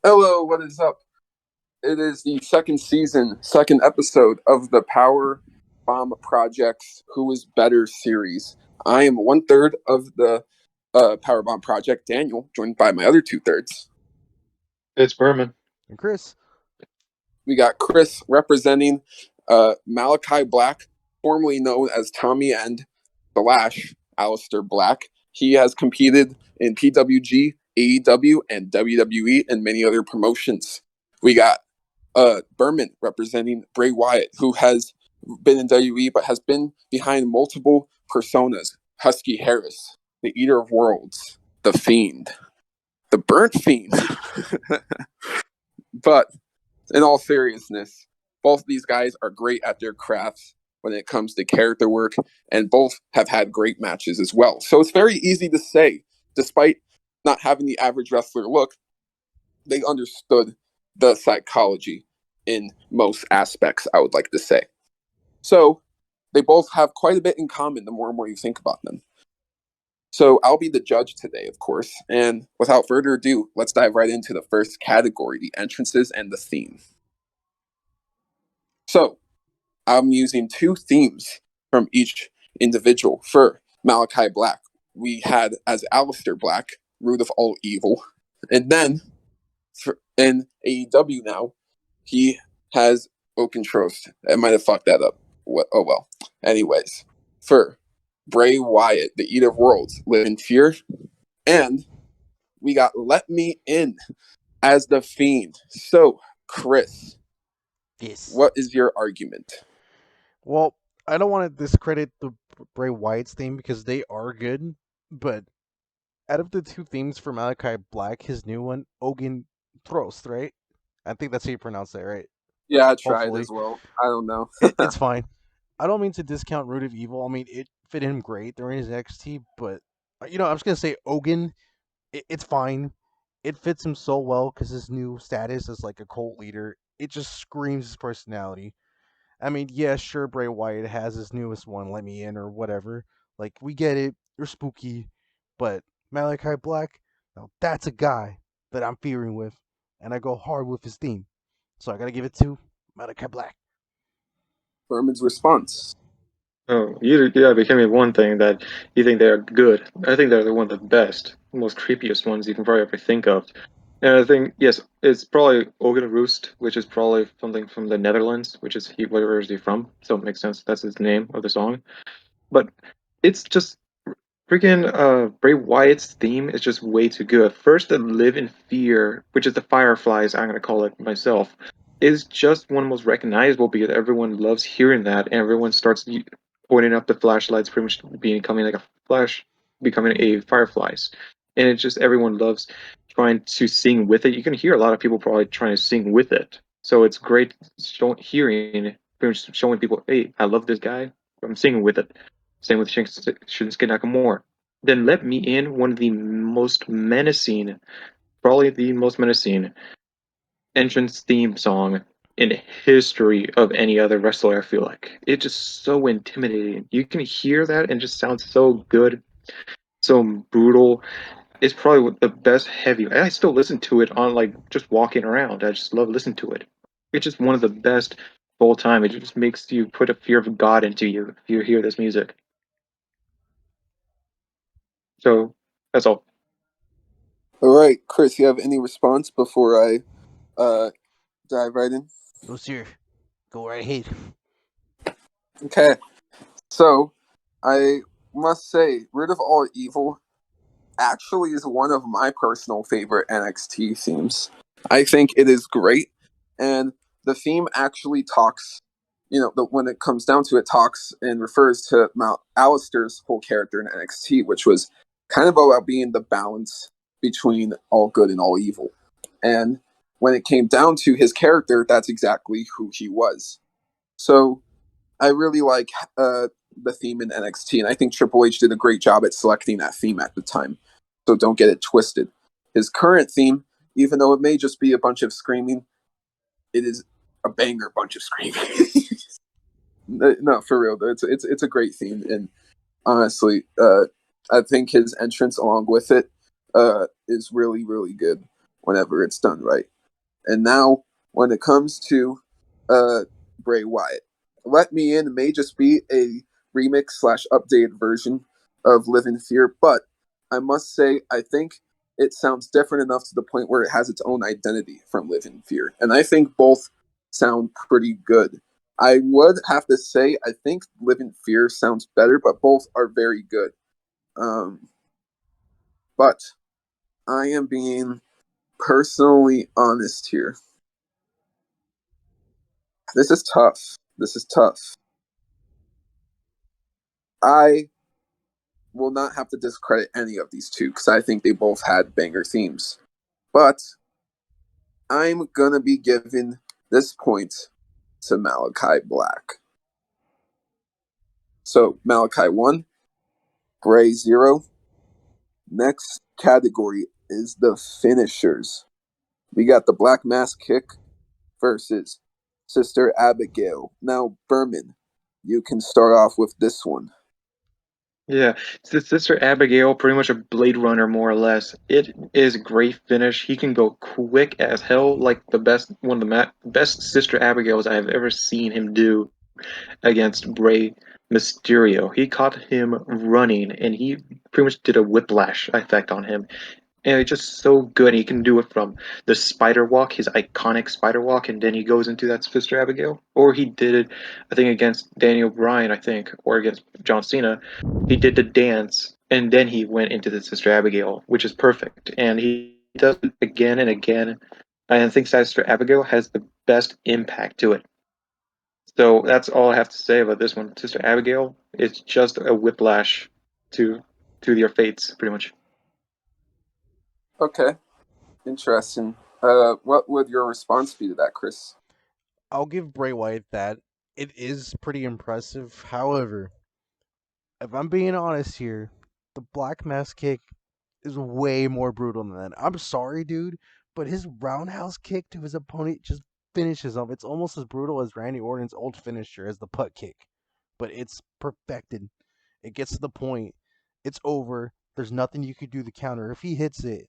Hello, what is up? It is the second season, second episode of the Power Bomb Project's Who is Better series. I am one third of the Power Bomb Project, Daniel, joined by my other two thirds. It's Berman. And Chris. We got Chris representing Malakai Black, formerly known as Tommy and the Lash, Aleister Black. He has competed in PWG, AEW, and WWE, and many other promotions. We got Berman representing Bray Wyatt, who has been in WWE but has been behind multiple personas. Husky Harris, the Eater of Worlds, the Fiend, the Burnt Fiend. But in all seriousness, both of these guys are great at their crafts when it comes to character work, and both have had great matches as well. So it's very easy to say, despite not having the average wrestler look, they understood the psychology in most aspects, I would like to say. So they both have quite a bit in common the more and more you think about them. So I'll be the judge today, of course. And without further ado, let's dive right into the first category, the entrances and the theme. So I'm using two themes from each individual. For Malakai Black, we had as Aleister Black, Root of All Evil. And then in AEW now, he has Oaken Trost. I might have fucked that up. Oh well. Anyways, for Bray Wyatt, the Eater of Worlds, Live in Fear. And we got Let Me In as the Fiend. So, Chris, Yes. what is your argument? Well, I don't want to discredit the Bray Wyatt's theme because they are good, but out of the two themes for Malakai Black, his new one, Oaken Trost, right? I think that's how you pronounce that, right? Yeah, I tried Hopefully. as well. I don't know. It's fine. I don't mean to discount Root of Evil. I mean, it fit him great during his NXT, but, I'm just going to say Oaken, it's fine. It fits him so well because his new status as like a cult leader, it just screams his personality. I mean, yeah, sure, Bray Wyatt has his newest one, Let Me In, or whatever. Like, we get it, you're spooky, but Malachi Black, now that's a guy that I'm fearing with, and I go hard with his theme. So I gotta give it to Malachi Black. Berman's response. Oh, you gotta be me one thing that you think they're good. I think they're one of the best, most creepiest ones you can probably ever think of. And I think, yes, it's probably Ogen Roost, which is probably something from the Netherlands, which is where is he from? So it makes sense. That's his name of the song. But it's just freaking Bray Wyatt's theme is just way too good. First, the Live in Fear, which is the Fireflies, I'm gonna call it myself, is just one of the most recognizable because everyone loves hearing that, and everyone starts pointing up the flashlights, pretty much becoming like a flash, becoming a fireflies, and it just everyone loves trying to sing with it. You can hear a lot of people probably trying to sing with it, so it's great hearing, pretty much showing people, hey, I love this guy, I'm singing with it. Same with Shinsuke Nakamura. Then Let Me In, one of the most menacing, probably the most menacing entrance theme song in history of any other wrestler, I feel like. It's just so intimidating. You can hear that and just sounds so good, so brutal. It's probably the best heavy. And I still listen to it on like just walking around. I just love listening to it. It's just one of the best of all time. It just makes you put a fear of God into you if you hear this music. So that's all. All right, Chris, you have any response before I dive right in? No, sir. Go right ahead. Okay, so I must say, Rid of All Evil actually is one of my personal favorite NXT themes. I think it is great, and the theme actually talks, when it comes down to it, talks and refers to Mount Alistair's whole character in NXT, which was kind of about being the balance between all good and all evil. And when it came down to his character, that's exactly who he was. So I really like the theme in NXT, and I think Triple H did a great job at selecting that theme at the time. So don't get it twisted. His current theme, even though it may just be a bunch of screaming, it is a banger bunch of screaming. No, for real, it's a great theme, and honestly, I think his entrance along with it is really really good whenever it's done right. And now, when it comes to Bray Wyatt, Let Me In may just be a remix slash updated version of Live in Fear, but I must say, I think it sounds different enough to the point where it has its own identity from Live in Fear. And I think both sound pretty good. I would have to say, I think Live in Fear sounds better, but both are very good. But I am being personally honest here. This is tough. This is tough. I will not have to discredit any of these two because I think they both had banger themes. But I'm going to be giving this point to Malakai Black. So, Malakai 1, Bray 0. Next category is the finishers. We got the Black Mass Kick versus Sister Abigail. Now, Berman, you can start off with this one. Yeah, Sister Abigail, pretty much a Blade Runner, more or less. It is a great finish. He can go quick as hell, like one of the best Sister Abigails I have ever seen him do against Bray Mysterio. He caught him running, and he pretty much did a whiplash effect on him. And it's just so good. He can do it from the spider walk, his iconic spider walk, and then he goes into that Sister Abigail. Or he did it, I think, against Daniel Bryan, I think, or against John Cena. He did the dance, and then he went into the Sister Abigail, which is perfect. And he does it again and again. I think Sister Abigail has the best impact to it. So that's all I have to say about this one. Sister Abigail, it's just a whiplash to your fates, pretty much. Okay, interesting. What would your response be to that, Chris? I'll give Bray Wyatt that. It is pretty impressive. However, if I'm being honest here, the Black Mass Kick is way more brutal than that. I'm sorry, dude, but his roundhouse kick to his opponent just finishes him. It's almost as brutal as Randy Orton's old finisher as the putt kick, but it's perfected. It gets to the point. It's over. There's nothing you could do to counter. If he hits it,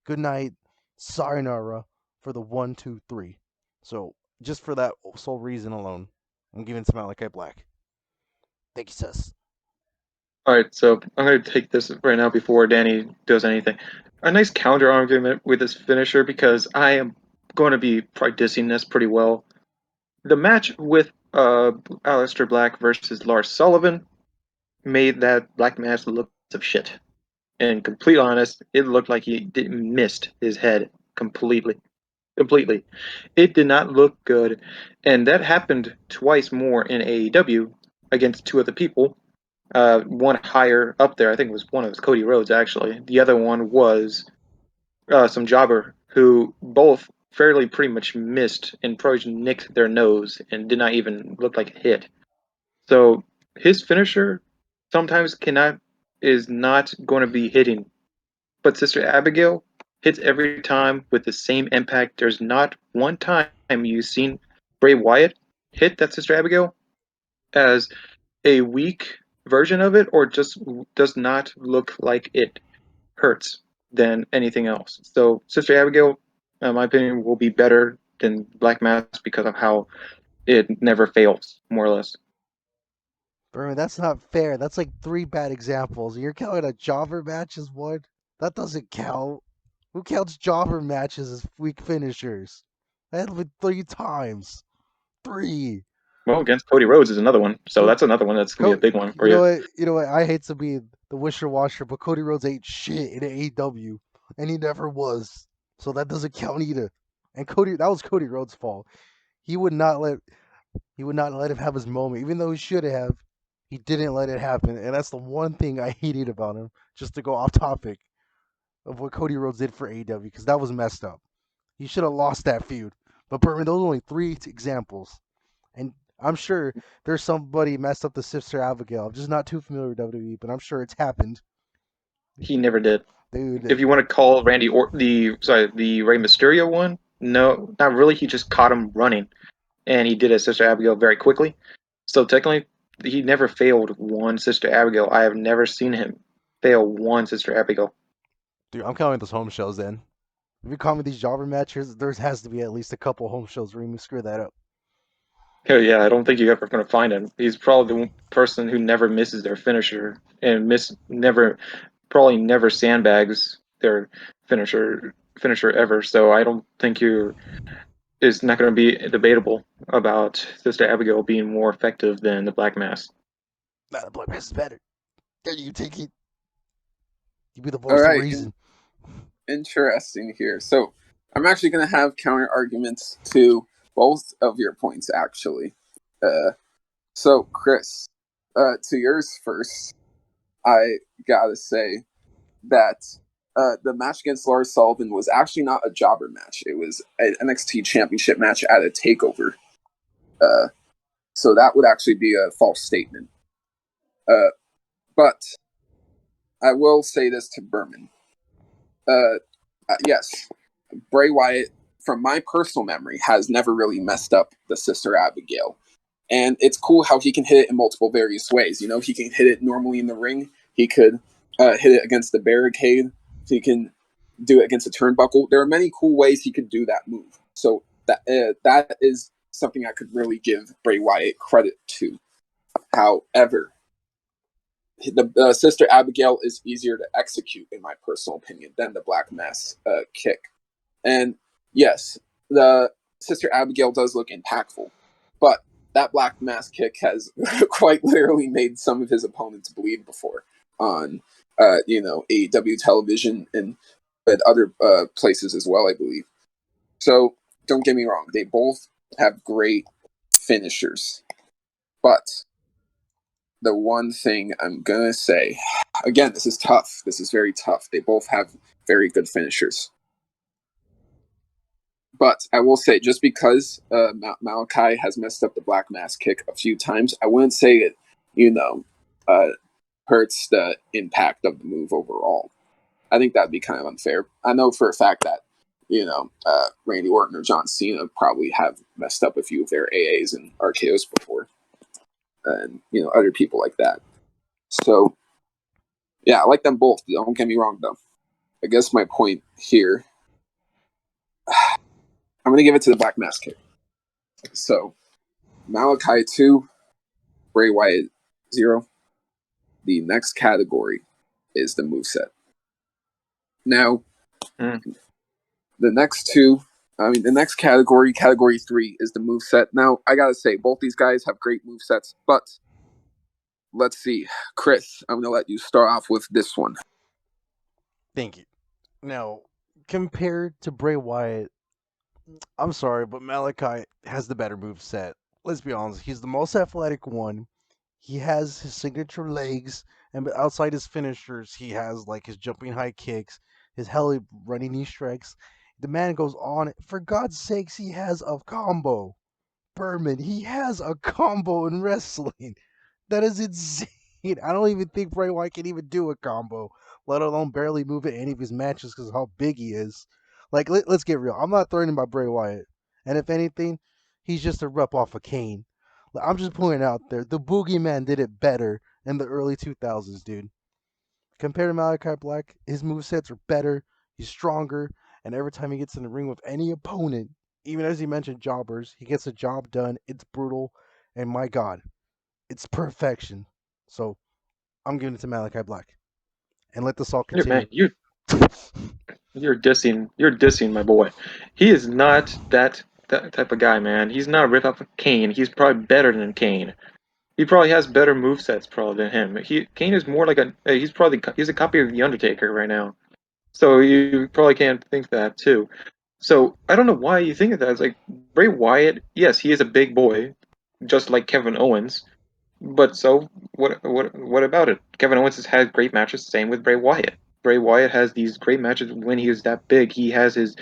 good night, sayonara for the 1, 2, 3. So just for that sole reason alone, I'm giving it to Malakai Black. Thank you, sis. All right, so I'm going to take this right now before Danny does anything. A nice counter argument with this finisher because I am going to be probably dissing this pretty well. The match with Aleister Black versus Lars Sullivan made that Black Mass look of shit. And complete honest, it looked like he missed his head completely. Completely. It did not look good. And that happened twice more in AEW against two other people. One higher up there, I think one of it was Cody Rhodes, actually. The other one was some jobber who both fairly pretty much missed and probably nicked their nose and did not even look like a hit. So his finisher sometimes is not going to be hitting. But Sister Abigail hits every time with the same impact. There's not one time you've seen Bray Wyatt hit that Sister Abigail as a weak version of it or just does not look like it hurts than anything else. So Sister Abigail, in my opinion, will be better than Black Mass because of how it never fails, more or less. Berman, that's not fair. That's like 3 bad examples. You're counting a jobber match as one? That doesn't count. Who counts jobber matches as weak finishers? That happened 3 times. 3. Well, against Cody Rhodes is another one, so that's another one that's gonna be a big one for You know you. what? You know what? I hate to be the wisher washer, but Cody Rhodes ain't shit in AEW, and he never was. So that doesn't count either. And that was Cody Rhodes' fault. He would not let him have his moment, even though he should have. He didn't let it happen, and that's the one thing I hated about him. Just to go off topic of what Cody Rhodes did for AEW, because that was messed up. He should have lost that feud. But Berman, those are only 3 examples, and I'm sure there's somebody messed up the Sister Abigail. I'm just not too familiar with WWE, but I'm sure it's happened. He never did. Dude, If you want to call the Rey Mysterio one, no, not really. He just caught him running, and he did it Sister Abigail very quickly. So technically, he never failed one Sister Abigail. I have never seen him fail one Sister Abigail. I'm counting those home shows then. If you call me these jobber matches, there has to be at least a couple home shows where you screw that up. Oh yeah, I don't think you're ever going to find him. He's probably the person who never misses their finisher and probably never sandbags their finisher ever. So I don't think you it's not going to be debatable about Sister Abigail being more effective than the Black Mass. Nah, the Black Mass is better. There you take it. You be the All voice of right, reason. interesting here. So I'm actually going to have counter arguments to both of your points, actually. So, Chris, to yours first, I gotta say that the match against Lars Sullivan was actually not a jobber match. It was an NXT Championship match at a takeover. So that would actually be a false statement. But I will say this to Berman. Yes, Bray Wyatt, from my personal memory, has never really messed up the Sister Abigail. And it's cool how he can hit it in multiple various ways. You know, he can hit it normally in the ring. He could hit it against the barricade. He can do it against a turnbuckle. There are many cool ways he could do that move. So that is something I could really give Bray Wyatt credit to. However, the Sister Abigail is easier to execute, in my personal opinion, than the Black Mass kick. And yes, the Sister Abigail does look impactful, but that Black Mass kick has quite literally made some of his opponents bleed before on, AEW television and other places as well, I believe. So don't get me wrong, they both have great finishers, but the one thing I'm gonna say, again, this is tough. This is very tough. They both have very good finishers. But I will say, just because Malakai has messed up the Black Mass kick a few times, I wouldn't say it, uh, hurts the impact of the move overall. I think that'd be kind of unfair. I know for a fact that, Randy Orton or John Cena probably have messed up a few of their AAs and RKOs before. And, other people like that. So, yeah, I like them both. Don't get me wrong, though. I guess my point here, I'm going to give it to the Black Mass kick. So, Malachi 2, Bray Wyatt 0. The next category is the moveset. Now, the next category 3, is the moveset. Now, I gotta say, both these guys have great movesets, but let's see. Chris, I'm gonna let you start off with this one. Thank you. Now, compared to Bray Wyatt, I'm sorry, but Malachi has the better move set. Let's be honest, he's the most athletic one. He has his signature legs, and outside his finishers, he has like his jumping high kicks, his heli running knee strikes. The man goes on. For God's sakes, he has a combo. Berman, he has a combo in wrestling. That is insane. I don't even think Bray Wyatt can even do a combo, let alone barely move in any of his matches because of how big he is. Like, let's get real. I'm not threatened by Bray Wyatt. And if anything, he's just a rep off of Kane. I'm just pointing out there, the Boogeyman did it better in the early 2000s, dude. Compared to Malachi Black, his movesets are better, he's stronger, and every time he gets in the ring with any opponent, even as he mentioned jobbers, he gets the job done. It's brutal, and my God, it's perfection. So I'm giving it to Malachi Black, and let this all continue. Man, you're dissing my boy. He is not that type of guy, man. He's not a rip off of Kane. He's probably better than Kane. He probably has better movesets probably than him. Kane is more like he's a copy of the Undertaker right now. So you probably can't think that too. So I don't know why you think of that. It's like Bray Wyatt, yes, he is a big boy, just like Kevin Owens. But so what about it? Kevin Owens has had great matches. Same with Bray Wyatt. Bray Wyatt has these great matches when he is that big. He has his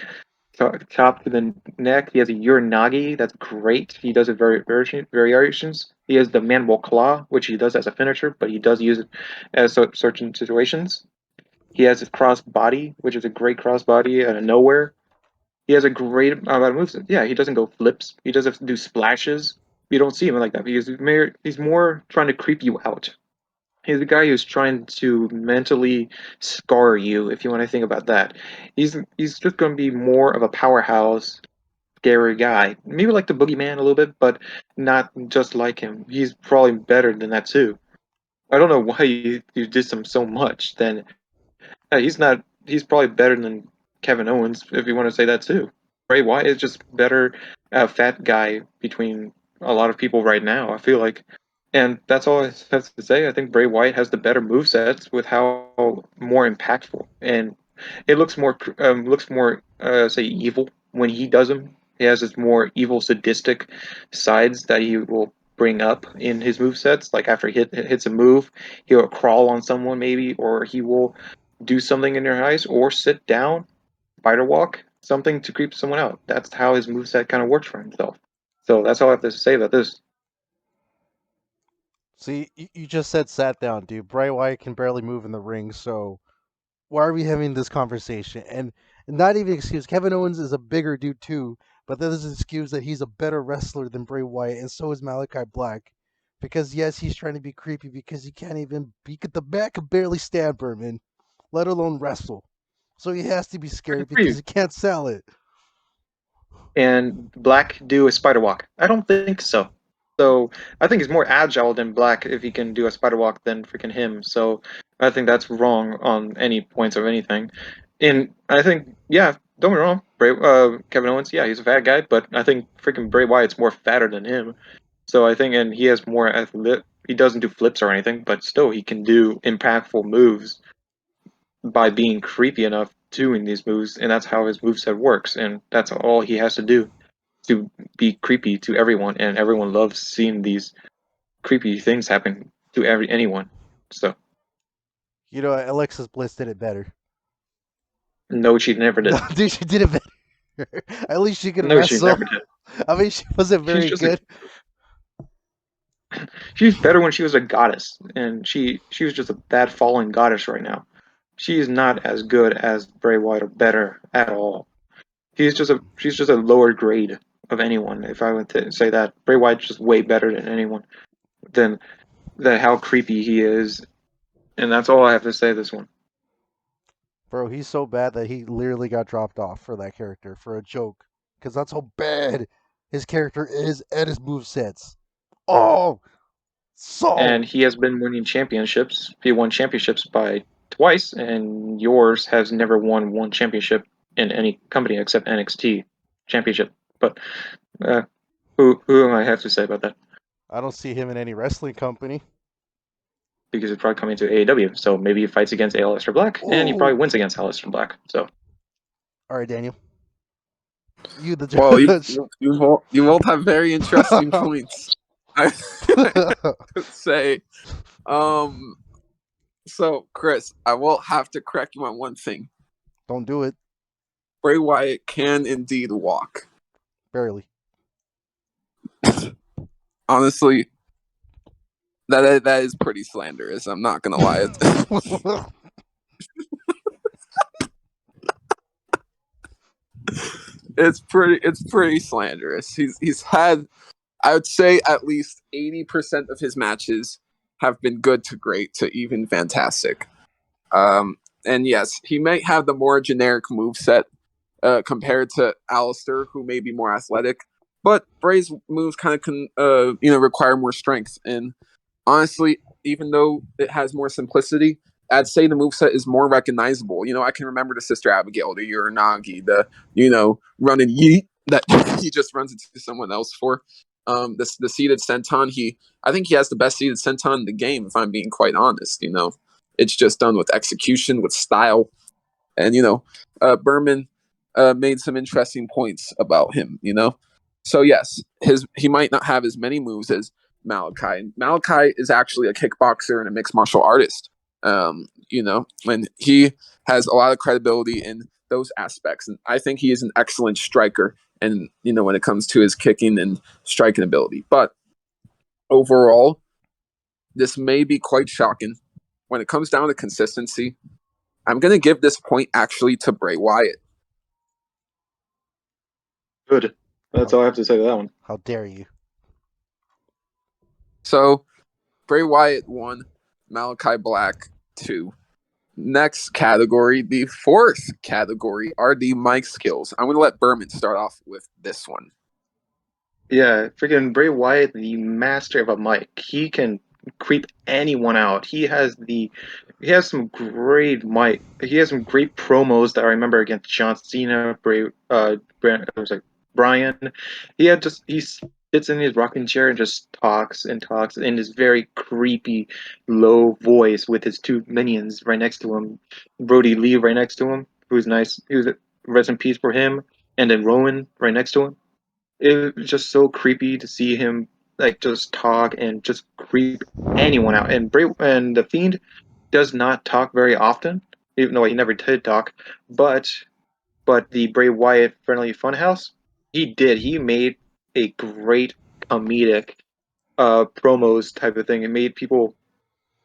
chop to the neck. He has a Uranagi. That's great. He does it variations. He has the Manwal Claw, which he does as a finisher, but he does use it as certain situations. He has his cross body, which is a great cross body out of nowhere. He has a great amount of moves. Yeah, he doesn't go flips. He doesn't do splashes. You don't see him like that. He's more trying to creep you out. He's the guy who's trying to mentally scar you, if you want to think about that. He's just going to be more of a powerhouse, scary guy. Maybe like the Boogeyman a little bit, but not just like him. He's probably better than that too. I don't know why you diss him so much. Then he's not. He's probably better than Kevin Owens, if you want to say that too. Bray Wyatt is just better, fat guy between a lot of people right now. I feel like, and that's all I have to say. I think Bray Wyatt has the better movesets with how more impactful, and it looks more say evil when he does them. He has this more evil, sadistic sides that he will bring up in his movesets. Like after hits a move, he'll crawl on someone maybe, or he will do something in your eyes, or sit down, spider walk, something to creep someone out. That's how his moveset kind of works for himself. So that's all I have to say about this. See, you just said sat down, dude. Bray Wyatt can barely move in the ring, so why are we having this conversation? And not even excuse. Kevin Owens is a bigger dude too, but that doesn't excuse that he's a better wrestler than Bray Wyatt, and so is Malachi Black. Because yes, he's trying to be creepy because he can't even be at the back and barely stand Berman, let alone wrestle. So he has to be I scary agree. because he can't sell it. And Black do a spider walk? I don't think so. So I think he's more agile than Black if he can do a spider walk than freaking him. So I think that's wrong on any points of anything. And I think, yeah, don't be wrong. Kevin Owens, yeah, he's a fat guy, but I think freaking Bray Wyatt's more fatter than him. So I think, and he has more athlete. He doesn't do flips or anything, but still he can do impactful moves by being creepy enough doing these moves, and that's how his moveset works, and that's all he has to do to be creepy to everyone, and everyone loves seeing these creepy things happen to anyone. So You know, Alexis Bliss did it better. no, she never No, did. dude, she did it better. At least she could No, she wrestle. never did. I mean, she wasn't She's very just a good. she's better when she was a goddess, and she was just a bad fallen goddess right now. She is not as good as Bray Wyatt or better at all. She's just a lower grade of anyone. If I were to say that, Bray Wyatt's just way better than anyone. Than how creepy he is, and that's all I have to say. This one. Bro, he's so bad that he literally got dropped off for that character for a joke. Because that's how bad his character is and his movesets. Oh, so. And he has been winning championships. He won championships by twice, and yours has never won one championship in any company except NXT championship. But uh, who am I have to say about that? I don't see him in any wrestling company. Because he's probably coming to AEW, so maybe he fights against Aleister Black, and he probably Ooh. wins against Aleister Black. So All right, Daniel. You the Well, judge. you both have very interesting points. I would say, um, so Chris, I will have to correct you on one thing. Don't do it. Bray Wyatt can indeed walk. Barely. Honestly, that is pretty slanderous. I'm not gonna lie. It's pretty slanderous. He's had, I would say, at least 80% of his matches have been good to great to even fantastic. And yes, he might have the more generic move set compared to Alistair, who may be more athletic. But Bray's moves kind of can require more strength. And honestly, even though it has more simplicity, I'd say the moveset is more recognizable. I can remember the Sister Abigail, the Uranagi, the running yeet that he just runs into someone else for. The seated senton, I think he has the best seated senton in the game, if I'm being quite honest. It's just done with execution, with style, and Berman made some interesting points about him. So yes, he might not have as many moves as Malachi. Malachi is actually a kickboxer and a mixed martial artist. When he has a lot of credibility in those aspects, and I think he is an excellent striker. And when it comes to his kicking and striking ability, but overall, this may be quite shocking. When it comes down to consistency, I'm going to give this point actually to Bray Wyatt. good. That's all I have to say to that one. How dare you? So Bray Wyatt won Malachi Black 2. Next category, the fourth category, are the mic skills. I'm going to let Berman start off with this one. Yeah, freaking Bray Wyatt, the master of a mic. He can creep anyone out. He has some great mic. He has some great promos that I remember against John Cena, I was like Brian. He sits in his rocking chair and just talks and talks in this very creepy, low voice with his two minions right next to him, Brody Lee right next to him, who's nice. Who's rest in peace for him, and then Rowan right next to him. It was just so creepy to see him like just talk and just creep anyone out. And the Fiend does not talk very often, even though he never did talk. But the Bray Wyatt Friendly Funhouse, he did. He made a great comedic promos type of thing. It made people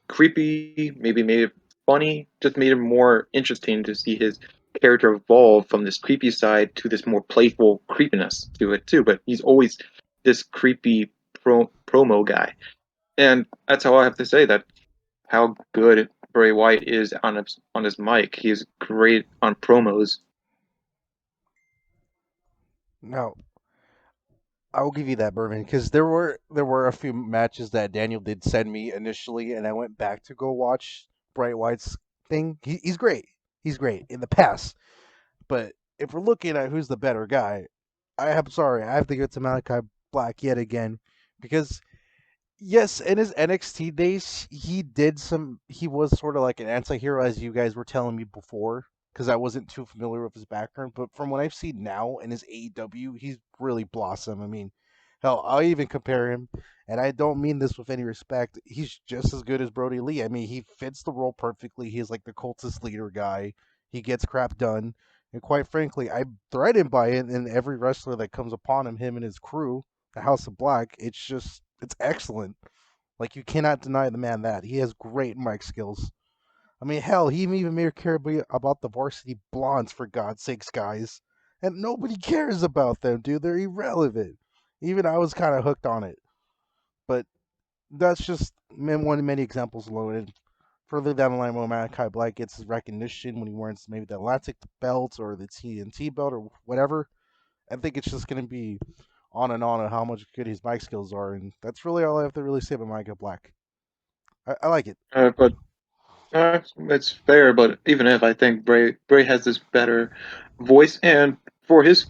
creepy, maybe made it funny, just made it more interesting to see his character evolve from this creepy side to this more playful creepiness to it too. But he's always this creepy promo guy, and that's how I have to say that how good Bray Wyatt is on his mic. He's great on promos. Now, I will give you that, Berman, because there were a few matches that Daniel did send me initially, and I went back to go watch Bright White's thing. He's great. He's great in the past, but if we're looking at who's the better guy, I'm sorry, I have to give it to Malachi Black yet again, because yes, in his NXT days, he did some. He was sort of like an anti-hero, as you guys were telling me before, because I wasn't too familiar with his background. But from what I've seen now in his AEW, he's really blossomed. I mean, hell, I'll even compare him, and I don't mean this with any respect. He's just as good as Brody Lee. I mean, he fits the role perfectly. He's like the cultist leader guy. He gets crap done, and quite frankly, I'm threatened by it. And every wrestler that comes upon him and his crew, the House of Black, it's excellent. Like you cannot deny the man that he has great mic skills. I mean, hell, he even made care about the varsity blondes for God's sakes, guys. And nobody cares about them, dude. They're irrelevant. Even I was kind of hooked on it, but that's just one of many examples alone. And further down the line, when Malachi Black gets his recognition when he wears maybe the Atlantic belt or the TNT belt or whatever, I think it's just going to be on how much good his mic skills are, and that's really all I have to really say about Micah Black. I like it. But it's fair, but even if I think Bray has this better voice, and for his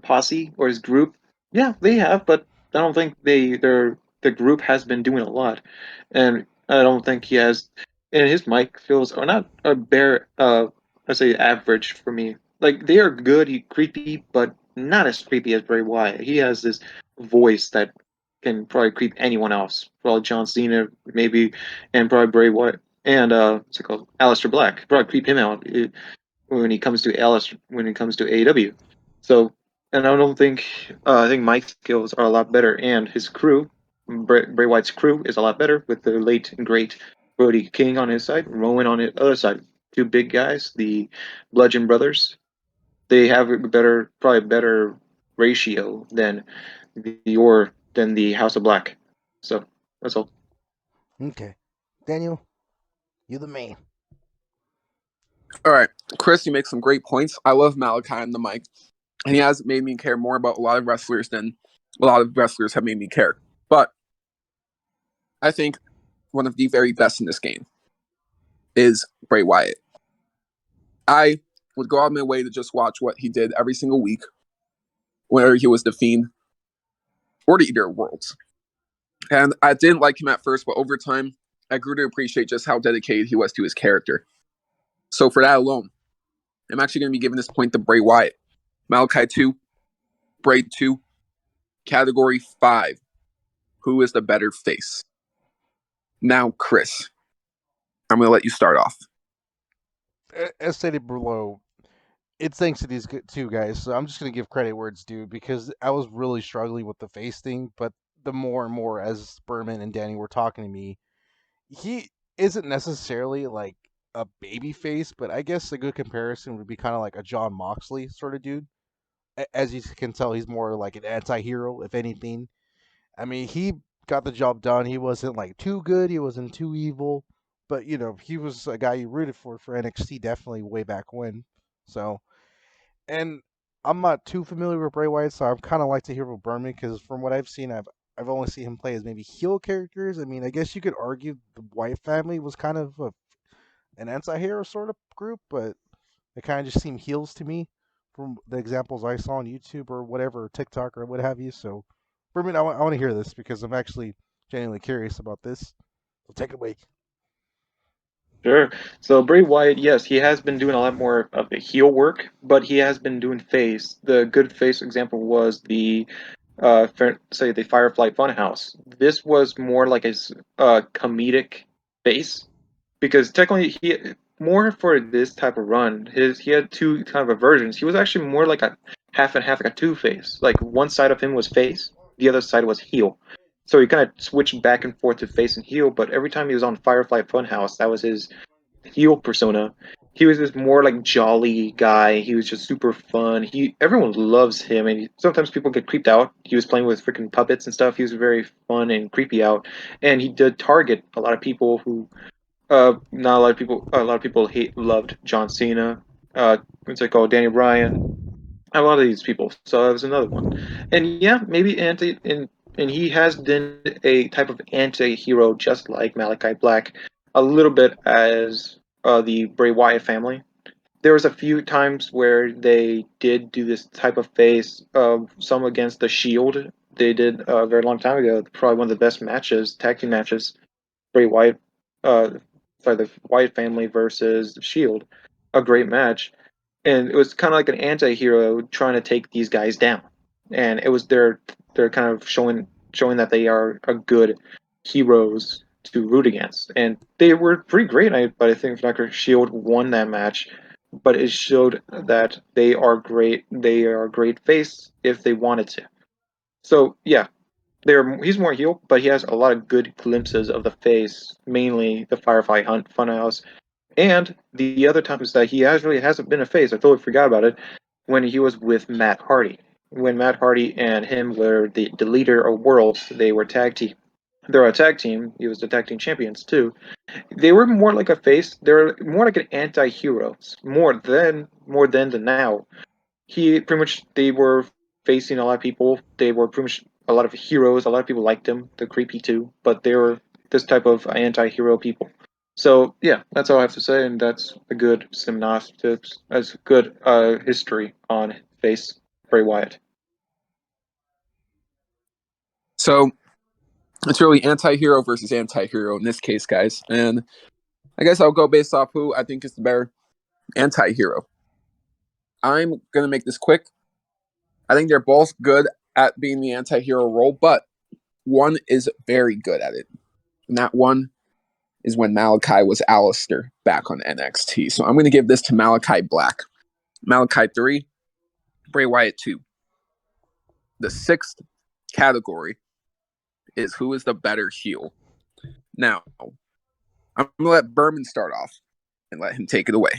posse or his group, yeah, they have, but I don't think the group has been doing a lot, and I don't think he has. And his mic skills are not a bare, I say average for me. Like they are good, creepy, but not as creepy as Bray Wyatt. He has this voice that can probably creep anyone else. Probably John Cena, maybe, and probably Bray Wyatt and what's it called, Aleister Black. Probably creep him out when it comes to AEW. So, and I don't think I think Mike's skills are a lot better, and his crew, Bray Wyatt's crew, is a lot better with the late and great Brody King on his side, Rowan on the other side. Two big guys, the Bludgeon Brothers. They have probably a better ratio than the House of Black. So that's all. Okay, Daniel, you're the man. All right, Chris, you make some great points. I love Malachi on the mic, and he has made me care more about a lot of wrestlers than a lot of wrestlers have made me care. But I think one of the very best in this game is Bray Wyatt. I would go out of my way to just watch what he did every single week, whether he was the Fiend or the Eater of Worlds. And I didn't like him at first, but over time, I grew to appreciate just how dedicated he was to his character. So for that alone, I'm actually going to be giving this point to Bray Wyatt. Malachi 2, Bray 2, category 5. Who is the better face? Now, Chris, I'm going to let you start off. As stated below, it's thanks to these two guys. So I'm just gonna give credit where it's due because I was really struggling with the face thing. But the more and more as Berman and Danny were talking to me, he isn't necessarily like a baby face, but I guess a good comparison would be kind of like a John Moxley sort of dude. As you can tell, he's more like an anti-hero, if anything. I mean, he got the job done. He wasn't like too good. He wasn't too evil, but he was a guy you rooted for NXT definitely way back when. So, and I'm not too familiar with Bray Wyatt, so I'm kind of like to hear about Berman because from what I've seen, I've only seen him play as maybe heel characters. I mean, I guess you could argue the Wyatt family was kind of an anti-hero sort of group, but they kind of just seem heels to me from the examples I saw on YouTube or whatever, TikTok or what have you. So, Berman, I want to hear this because I'm actually genuinely curious about this. So take it away. Sure. So Bray Wyatt, yes, he has been doing a lot more of the heel work, but he has been doing face. The good face example was say the Firefly Funhouse. This was more like a comedic face because technically he more for this type of run. He had two kind of versions. He was actually more like a half and half, like a two face. Like one side of him was face, the other side was heel. So he kind of switched back and forth to face and heel. But every time he was on Firefly Funhouse, that was his heel persona. He was this more like jolly guy. He was just super fun. Everyone loves him, and sometimes people get creeped out. He was playing with freaking puppets and stuff. He was very fun and creepy out, and he did target a lot of people who, not a lot of people. A lot of people loved John Cena. What's it called? Danny Bryan. A lot of these people. So that was another one, and yeah, maybe and he has been a type of anti-hero just like Malachi Black, a little bit as the Bray Wyatt family. There was a few times where they did do this type of face, some against the Shield. They did a very long time ago. Probably one of the best matches, tag team matches. Bray Wyatt, uh, sorry, the Wyatt family versus the Shield, a great match, and it was kind of like an anti-hero trying to take these guys down, and it was they're kind of showing that they are a good heroes to root against, and they were pretty great. But I think Dr. Shield won that match, but it showed that they are great. They are a great face if they wanted to. So yeah, he's more heel, but he has a lot of good glimpses of the face, mainly the Firefly Hunt Funhouse. And the other times that he actually hasn't been a face, I totally forgot about it, when he was with Matt Hardy. When Matt Hardy and him were the leader of Worlds, they were tag team. They're a tag team. He was the tag team champions too. They were more like a face. They're more like an anti-hero, more than the now. He pretty much they were facing a lot of people. They were pretty much a lot of heroes. A lot of people liked him. The creepy too, but they were this type of anti-hero people. So yeah, that's all I have to say, and that's a good synopsis, as good history on Face Bray Wyatt. So it's really anti-hero versus anti-hero in this case, guys. And I guess I'll go based off who I think is the better anti-hero. I'm gonna make this quick. I think they're both good at being the anti-hero role, but one is very good at it. And that one is when Malachi was Alistair back on NXT. So I'm going to give this to Malachi Black. Malachi 3, Bray Wyatt 2. The sixth category is who is the better heel. Now, I'm going to let Berman start off and let him take it away.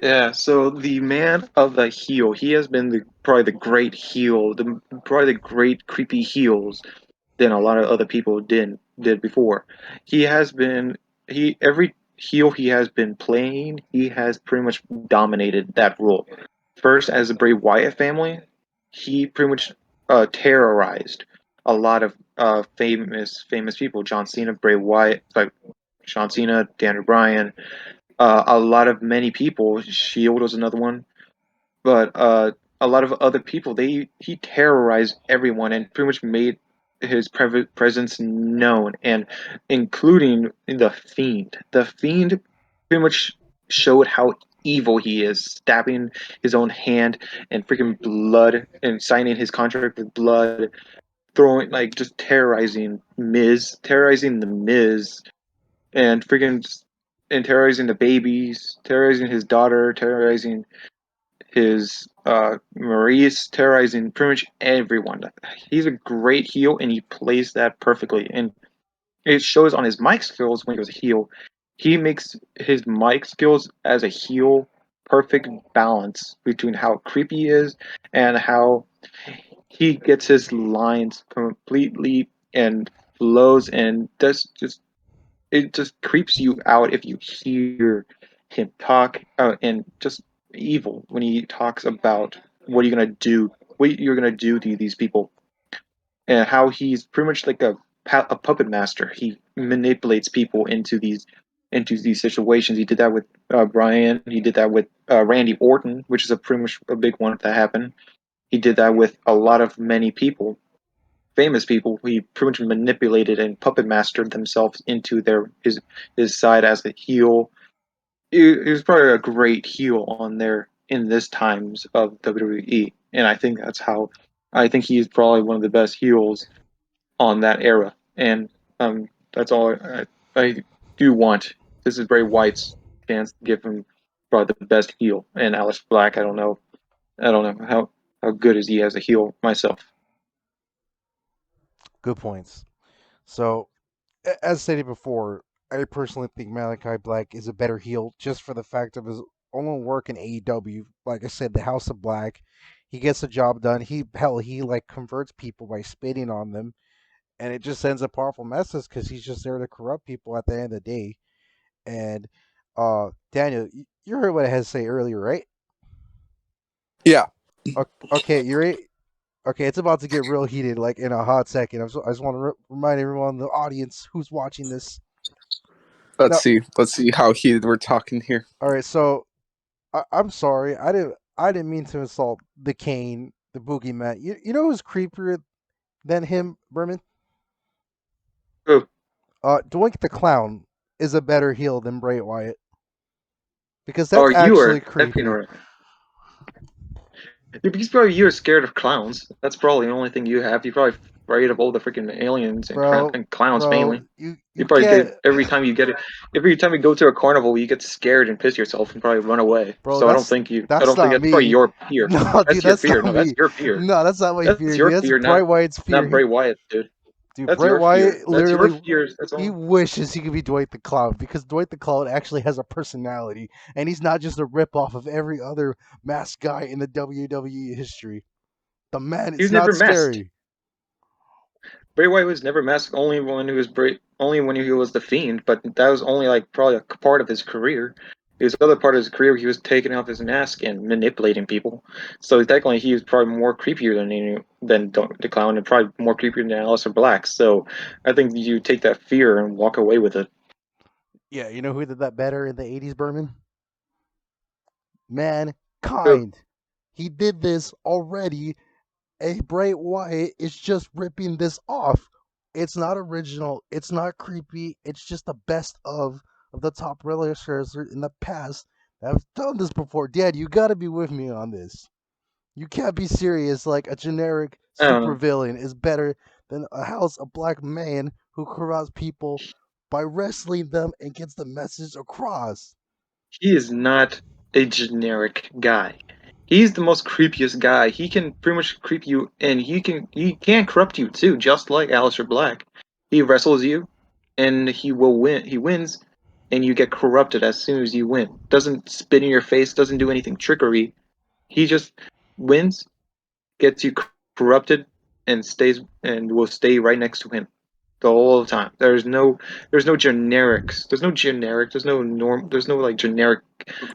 Yeah, so the man of the heel, he has been probably the great heel, probably the great creepy heels than a lot of other people did before. He has been every heel he has been playing, he has pretty much dominated that role. First, as the Bray Wyatt family, he pretty much terrorized a lot of famous people. John Cena, Bray Wyatt, like John Cena, Daniel Bryan, a lot of many people. Shield was another one, but a lot of other people. He terrorized everyone and pretty much made his presence known, and including the Fiend. The Fiend pretty much showed how evil he is, stabbing his own hand and freaking blood, and signing his contract with blood, throwing like just terrorizing the Miz, and freaking and terrorizing the babies, terrorizing his daughter, terrorizing his Maurice, terrorizing pretty much everyone. He's a great heel, and he plays that perfectly. And it shows on his mic skills when he was a heel. He makes his mic skills as a heel perfect balance between how creepy he is and how he gets his lines completely and flows, and it just creeps you out if you hear him talk, and just evil when he talks about what you're gonna do to these people, and how he's pretty much like a puppet master. He manipulates people into these situations. He did that with Brian. He did that with Randy Orton, which is a pretty much a big one that happened. He did that with a lot of many people, famous people. He pretty much manipulated and puppet mastered themselves into his side as a heel. He was probably a great heel on there in this times of WWE, and I think he's probably one of the best heels on that era. And that's all I do want. This is Bray Wyatt's chance to give him probably the best heel. And Alex Black, I don't know how good is he as a heel myself. Good points. So, as stated before, I personally think Malakai Black is a better heel just for the fact of his own work in AEW. Like I said, the House of Black, he gets the job done. He like converts people by spitting on them, and it just sends a powerful message because he's just there to corrupt people at the end of the day. And Daniel, you heard what I had to say earlier, right? Yeah. Okay, you're right. Okay, it's about to get real heated, like in a hot second. I just want to remind everyone in the audience who's watching this. Let's Now, see. Let's see how heated we're talking here. all right, so I'm sorry, I didn't mean to insult the Kane, the Boogeyman. You know who's creepier than him, Berman? Oh, Doink the Clown is a better heel than Bray Wyatt because oh, that's you actually are effing creepy, right. Because probably you're scared of clowns. That's probably the only thing you have. You're probably afraid of all the freaking aliens bro. and clowns Bro, mainly. You you probably can't, get every time you go to a carnival, you get scared and piss yourself and probably run away. bro. So I That's don't think not that's probably me. your fear. No, dude, That's your that's fear. not No, that's me. your fear. No, that's not my That's fear, dude. your That's fear, Bray Wyatt's fear. not Bray Wyatt, dude. Dude, That's Bray your fear. Wyatt That's your literally fear. That's he all. wishes he could be Dwight the Clown because Dwight the Clown actually has a personality and he's not just a ripoff of every other masked guy in the WWE history. The man He is was never not masked. scary. Bray Wyatt was never masked. Only when he was the Fiend, but that was only like probably a part of his career. His other part of his career, he was taking off his mask and manipulating people. So technically, he was probably more creepier than the Clown, and probably more creepier than Aleister Black. So I think you take that fear and walk away with it. Yeah, you know who did that better in the 80s, Berman? So, Mankind. He did this already. A Bray Wyatt is just ripping this off. It's not original. It's not creepy. It's just the best of the top wrestlers in the past that have done this before. Dad, you got to be with me on this. You can't be serious. Like a generic I don't know. supervillain is better than a house of black man who corrupts people by wrestling them and gets the message across. He is not a generic guy. He's the most creepiest guy. He can pretty much creep you, and he can corrupt you too, just like Aleister Black. He wrestles you, and he will win. He wins, and you get corrupted as soon as you win. Doesn't spit in your face. Doesn't do anything trickery. He just wins, gets you corrupted, and will stay right next to him the whole time. There's no generics. There's no generic. There's no like generic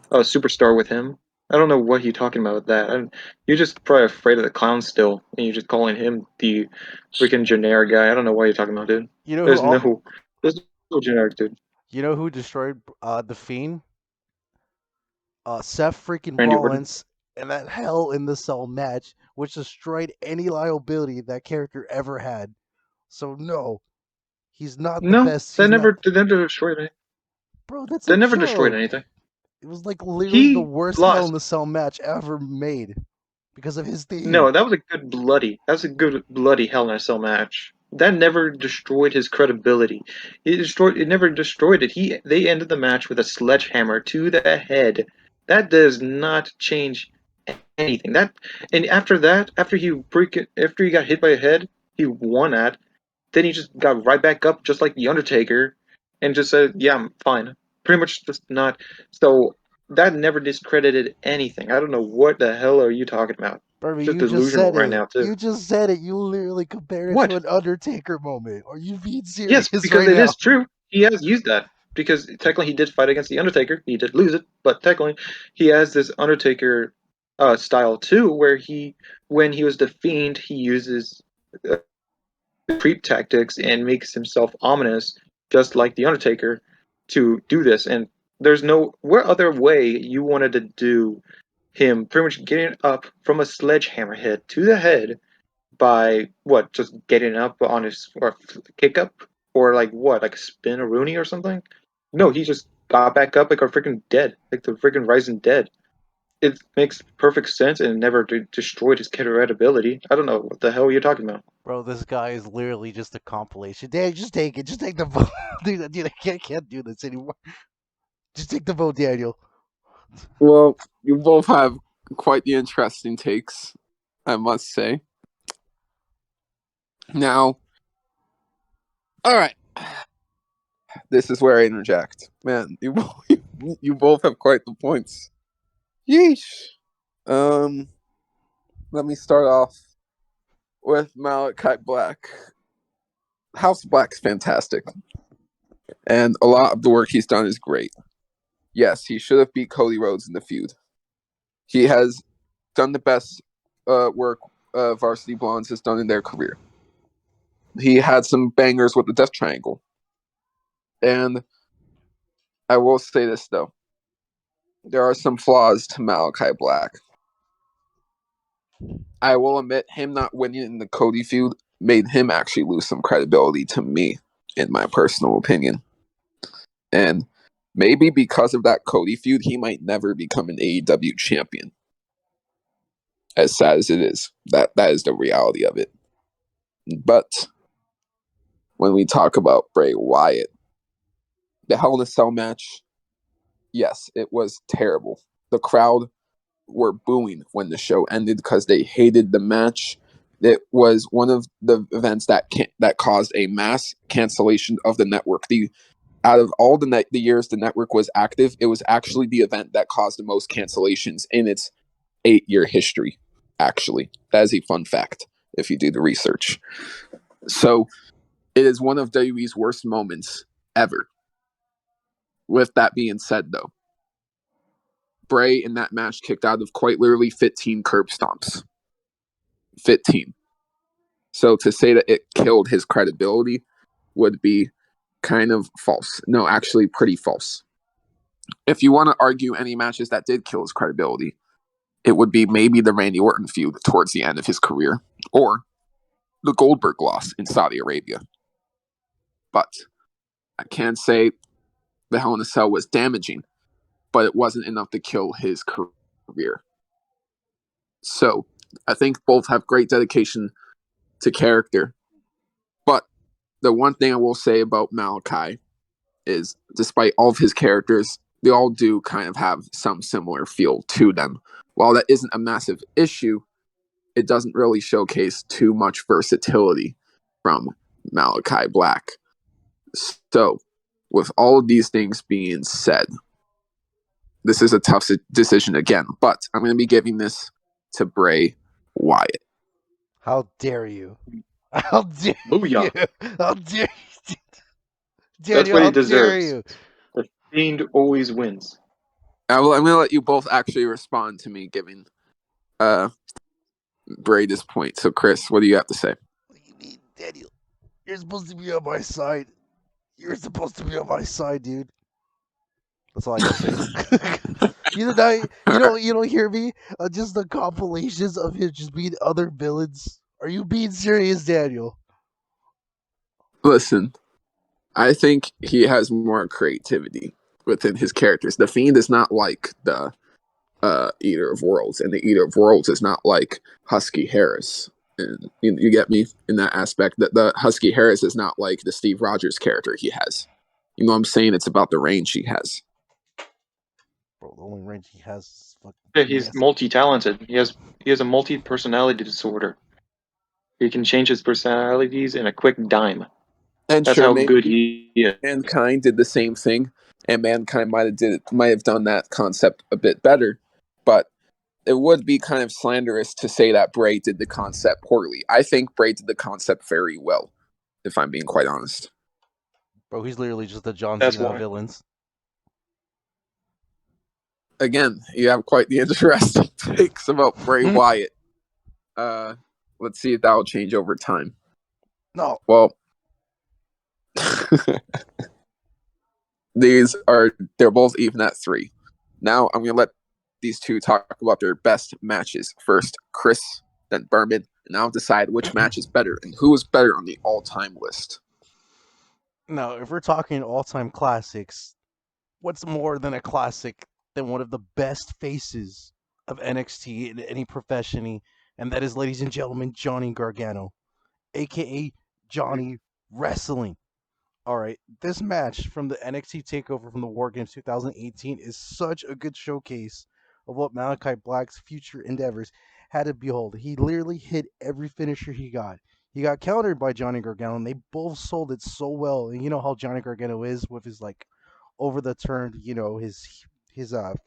superstar with him. I don't know what you're talking about with that. You're just probably afraid of the clown still, and you're just calling him the freaking generic guy. I don't know what you're talking about, dude. You know who? There's no, there's no generic, dude. You know who destroyed the Fiend? Seth freaking Randy Orton. Rollins and that Hell in the Cell match, which destroyed any liability that character ever had. So no, he's not the No, best. He's not, they never destroyed anything. bro. That's a They never destroyed joke. anything. It was like literally the He worst Hell in lost. the Cell match ever made because of his theme. No, that was a good bloody Hell in a Cell match. That never destroyed his credibility. It never destroyed it. They ended the match with a sledgehammer to the head. That does not change anything. And after that, after he got hit by a head, he won that. Then he just got right back up, just like the Undertaker, and just said, "Yeah, I'm fine." Pretty much just not. So that never discredited anything. I don't know what the hell are you talking about. Barbie, just you just delusional said right it. now too. You just said it. You literally compared it What? to an Undertaker moment. Are you being Yes, serious because right it now? is true. He has used that because technically he did fight against the Undertaker. He did lose it, but technically he has this Undertaker style too, where when he was the Fiend, he uses uh, creep tactics and makes himself ominous, just like the Undertaker, to do this. And there's no what other way you wanted to do him pretty much getting up from a sledgehammer hit to the head by what? Just getting up on his or kick up or like what? Like spin a Rooney or something? No, he just got back up like a freaking dead, like the freaking rising dead. It makes perfect sense and never destroyed his credibility. I don't know what the hell you're talking about. Bro, this guy is literally just a compilation. Dad, just take it. Just take the vote. Dude, I can't do this anymore. Just take the vote, Daniel. Well, you both have quite the interesting takes, I must say. Now, all right. This is where I interject. Man, you both have quite the points. Yeesh. Let me start off with Malachi Black. House Black's fantastic, and a lot of the work he's done is great. Yes, he should have beat Cody Rhodes in the feud. He has done the best work Varsity Blondes has done in their career. He had some bangers with the Death Triangle. And I will say this, though. There are some flaws to Malachi Black. I will admit him not winning in the Cody feud made him actually lose some credibility to me, in my personal opinion. And maybe because of that Cody feud, he might never become an AEW champion. As sad as it is, that is the reality of it. But when we talk about Bray Wyatt, the Hell in a Cell match, yes, it was terrible. The crowd were booing when the show ended because they hated the match. It was one of the events that caused a mass cancellation of the network. Out of all the years the network was active, it was actually the event that caused the most cancellations in its 8-year history. Actually, that is a fun fact if you do the research. So it is one of WWE's worst moments ever. With that being said, though, Bray in that match kicked out of quite literally 15 curb stomps. 15. So to say that it killed his credibility would be kind of false. No, actually pretty false. If you want to argue any matches that did kill his credibility, it would be maybe the Randy Orton feud towards the end of his career, or the Goldberg loss in Saudi Arabia. But I can say the Hell in a Cell was damaging, but it wasn't enough to kill his career. So I think both have great dedication to character. But the one thing I will say about Malachi is, despite all of his characters, they all do kind of have some similar feel to them. While that isn't a massive issue, it doesn't really showcase too much versatility from Malachi Black. So, with all of these things being said, this is a tough decision again, but I'm going to be giving this to Bray Wyatt. How dare you? How dare Booyah. you? How dare you? That's Daniel, what he how dare deserves. you? The Fiend always wins. I'm going to let you both actually respond to me giving Bray this point. So, Chris, what do you have to say? What do you mean, Daniel? You're supposed to be on my side. You're supposed to be on my side, dude. That's all I gotta say. You don't hear me? Just the compilations of him just being other villains. Are you being serious, Daniel? Listen, I think he has more creativity within his characters. The Fiend is not like the Eater of Worlds, and the Eater of Worlds is not like Husky Harris. And you get me in that aspect. That the Husky Harris is not like the Steve Rogers character he has. You know what I'm saying? It's about the range he has. Bro, the only range he has is fucking Yeah, he's multi-talented. He has a multi-personality disorder. He can change his personalities in a quick dime. And That's sure, how maybe good he is. Mankind did the same thing, and Mankind might have done that concept a bit better. But it would be kind of slanderous to say that Bray did the concept poorly. I think Bray did the concept very well, if I'm being quite honest. Bro, he's literally just the John That's Cena why. of villains. Again, you have quite the interesting takes about Bray Wyatt. Let's see if that will change over time. No. Well, they're both even at 3. Now I'm gonna let these two talk about their best matches. First, Chris, then Berman, and I'll decide which match is better and who is better on the all-time list. Now, if we're talking all-time classics, what's more than a classic than one of the best faces of NXT in any profession, and that is, ladies and gentlemen, Johnny Gargano, aka Johnny Wrestling. All right, this match from the NXT Takeover from the War Games 2018 is such a good showcase of what Malachi Black's future endeavors had to behold. He literally hit every finisher he got. He got countered by Johnny Gargano, and they both sold it so well. And you know how Johnny Gargano is with his like over the turn, his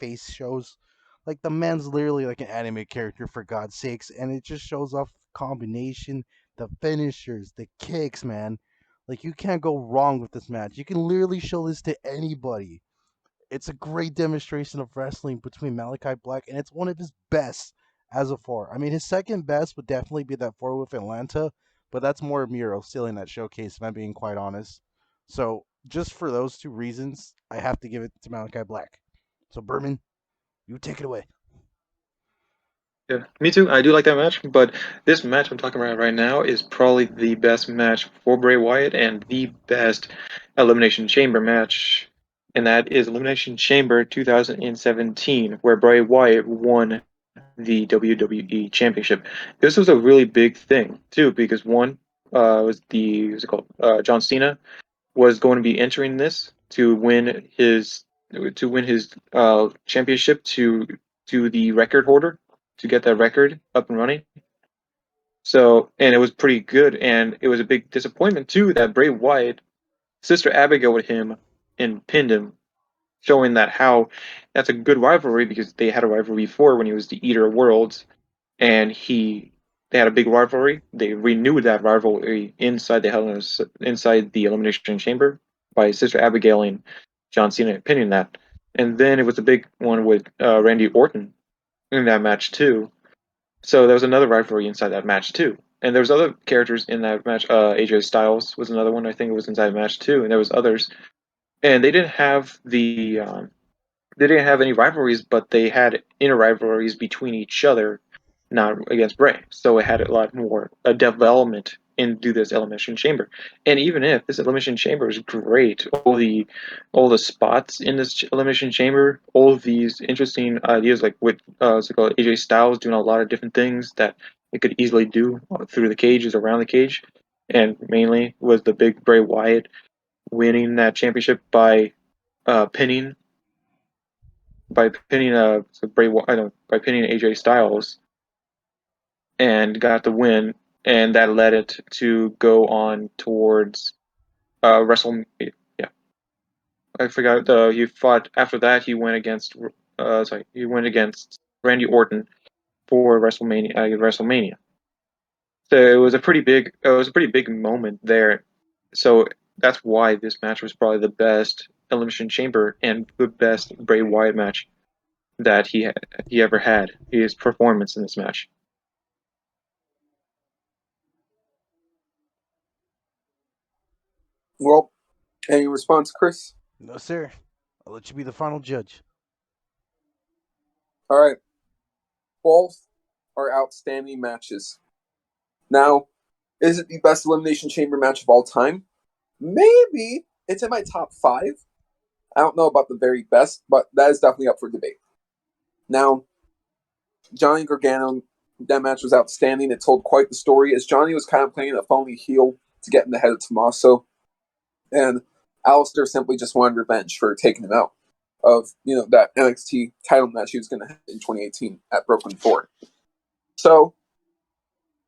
face shows. Like the man's literally like an anime character for God's sakes, and it just shows off combination, the finishers, the kicks, man. Like you can't go wrong with this match. You can literally show this to anybody. It's a great demonstration of wrestling between Malachi Black, and it's one of his best as of far. I mean, his second best would definitely be that 4 with Atlanta, but that's more Miro stealing that showcase, if I'm being quite honest. So, just for those two reasons, I have to give it to Malachi Black. So, Berman, you take it away. Yeah, me too. I do like that match, but this match I'm talking about right now is probably the best match for Bray Wyatt and the best Elimination Chamber match, and that is Elimination Chamber 2017, where Bray Wyatt won the WWE Championship. This was a really big thing too, because one what's it called? John Cena was going to be entering this to win his championship to the record holder to get that record up and running. So, and it was pretty good, and it was a big disappointment too that Bray Wyatt, Sister Abigail with him and pinned him, showing that how that's a good rivalry because they had a rivalry before when he was the Eater of Worlds, and they had a big rivalry. They renewed that rivalry inside the Elimination Chamber by Sister Abigail and John Cena pinning that, and then it was a big one with Randy Orton in that match too. So there was another rivalry inside that match too. And there was other characters in that match. AJ Styles was another one. I think it was inside the match too, and there was others. And they didn't have any rivalries, but they had inner rivalries between each other, not against Bray. So it had a lot more a development into this Elimination Chamber. And even if this Elimination Chamber is great, all the spots in this Elimination Chamber, all of these interesting ideas, like with what's it called, AJ Styles doing a lot of different things that it could easily do through the cages, around the cage, and mainly was the big Bray Wyatt winning that championship by pinning by pinning AJ Styles and got the win, and that led it to go on towards WrestleMania. Yeah, I forgot. He fought after that. He went against Randy Orton for WrestleMania. WrestleMania. So it was a pretty big moment there. So that's why this match was probably the best Elimination Chamber and the best Bray Wyatt match that he ever had. His performance in this match. Well, any response, Chris? No, sir. I'll let you be the final judge. All right. Both are outstanding matches. Now, is it the best Elimination Chamber match of all time? Maybe. It's in my top 5. I don't know about the very best, but that is definitely up for debate. Now, Johnny Gargano, that match was outstanding. It told quite the story, as Johnny was kind of playing a phony heel to get in the head of Tommaso, and Alistair simply just wanted revenge for taking him out of that NXT title match he was going to have in 2018 at Brooklyn 4. So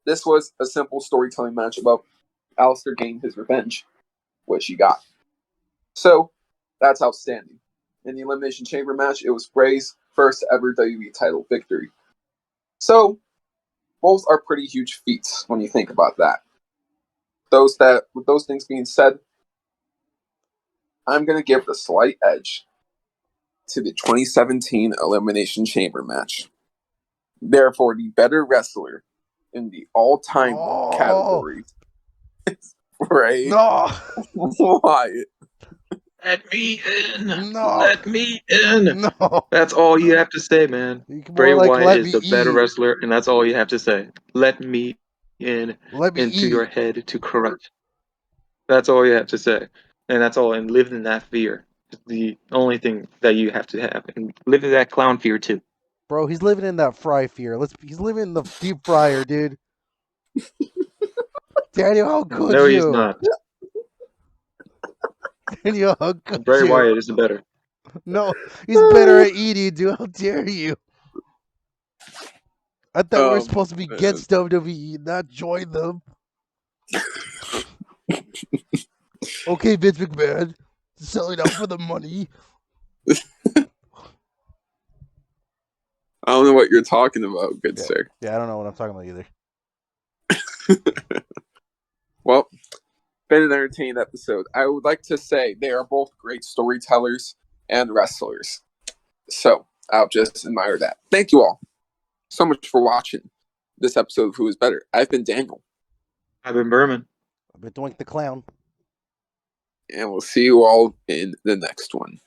this was a simple storytelling match about Alistair getting his revenge, which he got. So that's outstanding. In the Elimination Chamber match, it was Bray's first ever WWE title victory. So both are pretty huge feats when you think about that. With those things being said, I'm gonna give the slight edge to the 2017 Elimination Chamber match. Therefore, the better wrestler in the all-time category, right? No. Wyatt. Let me in. No. Let me in. No. That's all you have to say, man. Bray More like Wyatt let is me the better eat. wrestler, and that's all you have to say. Let me in Let me into eat. your head to corrupt. That's all you have to say. And that's all. And live in that fear. It's the only thing that you have to have. And live in that clown fear, too. Bro, he's living in that fry fear. He's living in the deep fryer, dude. Daniel, how could No, he's you? not. Daniel, how could Bray you? Wyatt is the better. No, he's better at eating, dude. How dare you? I thought we were supposed to be against WWE, not join them. Okay, Vince McMahon, selling out for the money. I don't know what you're talking about, good sir. Yeah, I don't know what I'm talking about either. Well, been an entertaining episode. I would like to say they are both great storytellers and wrestlers. So I'll just admire that. Thank you all so much for watching this episode of Who Is Better. I've been Daniel. I've been Berman. I've been Doink the Clown. And we'll see you all in the next one.